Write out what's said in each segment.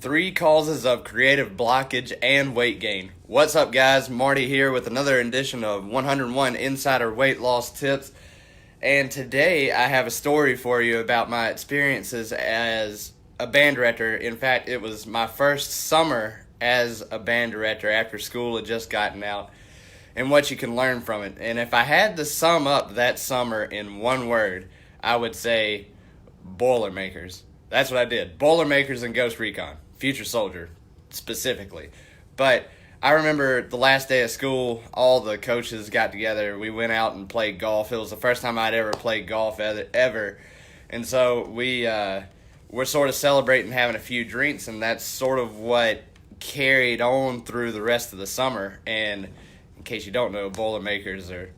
Three causes of creative blockage and weight gain. What's up, guys? Marty here with another edition of 101 Insider Weight Loss Tips. And today I have a story for you about my experiences as a band director. In fact, it was my first summer as a band director after school had just gotten out, and what you can learn from it. And if I had to sum up that summer in one word, I would say Boilermakers. That's what I did. Boilermakers and Ghost Recon. Future Soldier, specifically. But I remember the last day of school, all the coaches got together. We went out and played golf. It was the first time I'd ever played golf ever. And so we're sort of celebrating having a few drinks, and that's sort of what carried on through the rest of the summer. And in case you don't know, Boilermakers are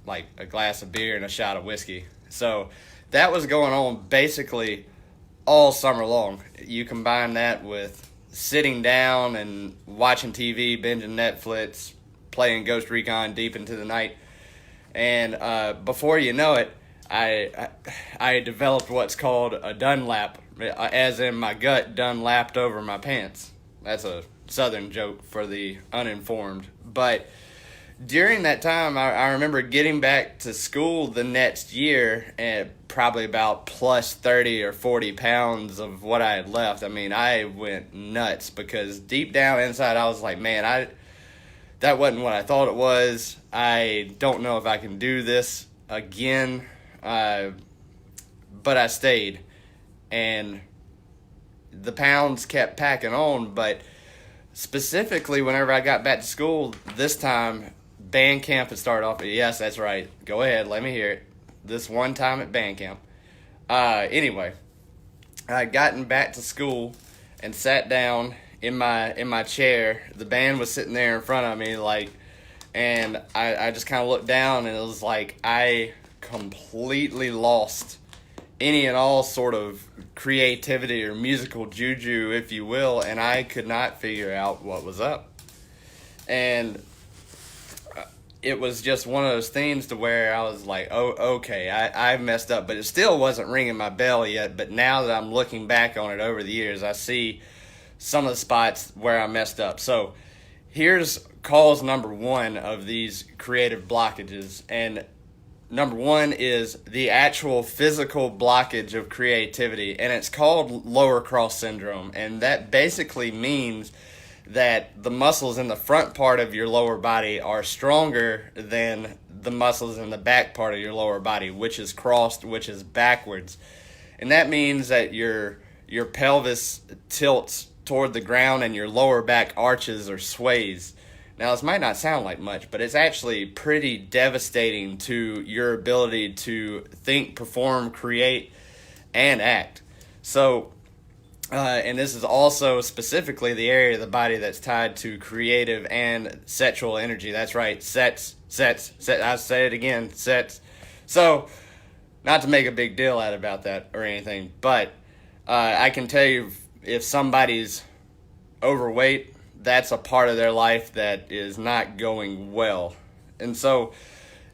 like a glass of beer and a shot of whiskey. So that was going on basically all summer long. You combine that with sitting down and watching TV, binging Netflix, playing Ghost Recon deep into the night, and before you know it, I developed what's called a Dunlap, as in my gut Dunlapped over my pants. That's a Southern joke for the uninformed. But during that time, I remember getting back to school the next year at probably about plus 30 or 40 pounds of what I had left. I mean, I went nuts because deep down inside, I was like, man, that wasn't what I thought it was. I don't know if I can do this again. But I stayed, and the pounds kept packing on. But specifically, whenever I got back to school this time, band camp had started off. Yes, that's right. Go ahead, let me hear it. This one time at band camp. Anyway, I had gotten back to school and sat down in my chair. The band was sitting there in front of me, and I just kind of looked down, and it was like I completely lost any and all sort of creativity or musical juju, if you will, and I could not figure out what was up. And it was just one of those things to where I was like, oh, okay, I messed up, but it still wasn't ringing my bell yet. But now that I'm looking back on it over the years, I see some of the spots where I messed up. So here's cause number one of these creative blockages. And number one is the actual physical blockage of creativity, and it's called lower cross syndrome. And that basically means that the muscles in the front part of your lower body are stronger than the muscles in the back part of your lower body, which is crossed, which is backwards. And that means that your pelvis tilts toward the ground and your lower back arches or sways. Now, this might not sound like much, but it's actually pretty devastating to your ability to think, perform, create, and act. So, and this is also specifically the area of the body that's tied to creative and sexual energy. That's right, sets. I'll say it again, sets. So, not to make a big deal out about that or anything, but I can tell you if somebody's overweight, that's a part of their life that is not going well. And so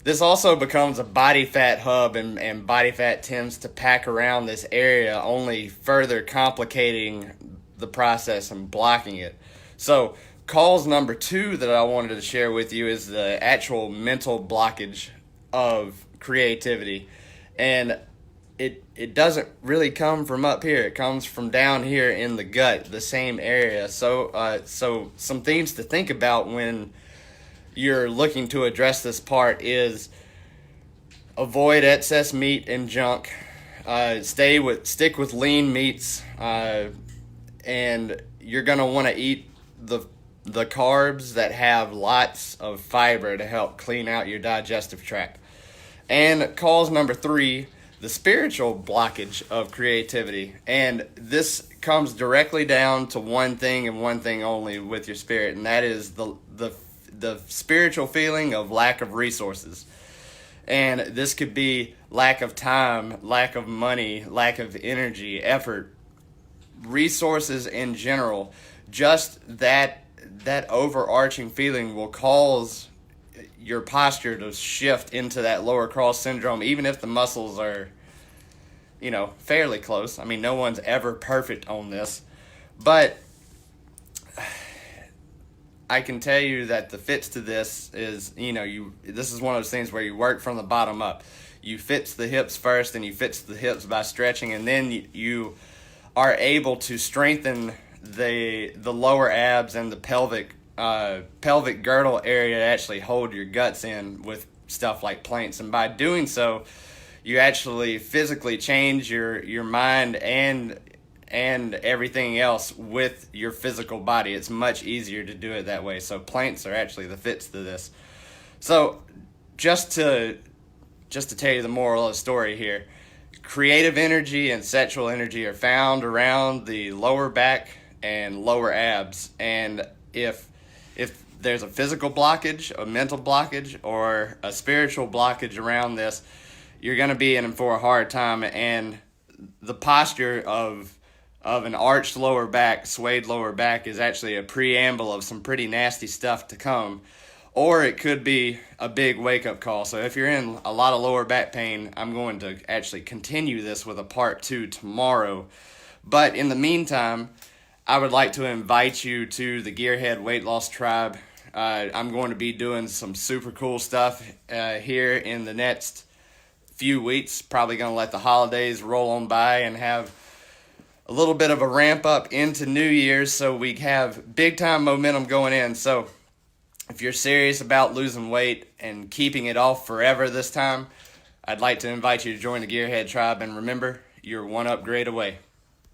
this also becomes a body fat hub, and body fat tends to pack around this area, only further complicating the process and blocking it. So cause number two that I wanted to share with you is the actual mental blockage of creativity. And it doesn't really come from up here. It comes from down here in the gut, the same area. So some things to think about when you're looking to address this part is avoid excess meat and junk. Stick with lean meats, and you're gonna want to eat the carbs that have lots of fiber to help clean out your digestive tract. And cause number three, the spiritual blockage of creativity. And this comes directly down to one thing and one thing only with your spirit, and that is the spiritual feeling of lack of resources. And this could be lack of time, lack of money, lack of energy, effort, resources in general. Just that overarching feeling will cause your posture to shift into that lower cross syndrome, even if the muscles are, fairly close. I mean, no one's ever perfect on this. But I can tell you that the fix to this is, this is one of those things where you work from the bottom up. You fix the hips first, and you fix the hips by stretching, and then you are able to strengthen the lower abs and the pelvic girdle area to actually hold your guts in with stuff like planks. And by doing so, you actually physically change your mind and everything else with your physical body. It's much easier to do it that way. So planks are actually the fix to this. So just to tell you the moral of the story here, creative energy and sexual energy are found around the lower back and lower abs. And if there's a physical blockage, a mental blockage, or a spiritual blockage around this, you're going to be in for a hard time. And the posture of an arched lower back, swayed lower back, is actually a preamble of some pretty nasty stuff to come. Or it could be a big wake-up call. So if you're in a lot of lower back pain, I'm going to actually continue this with a part 2 tomorrow. But in the meantime, I would like to invite you to the GearHead Weight Loss Tribe. I'm going to be doing some super cool stuff here in the next few weeks. Probably going to let the holidays roll on by and have a little bit of a ramp up into New Year's, so we have big time momentum going in. So if you're serious about losing weight and keeping it off forever this time, I'd like to invite you to join the GearHead Tribe. And remember, you're one upgrade away.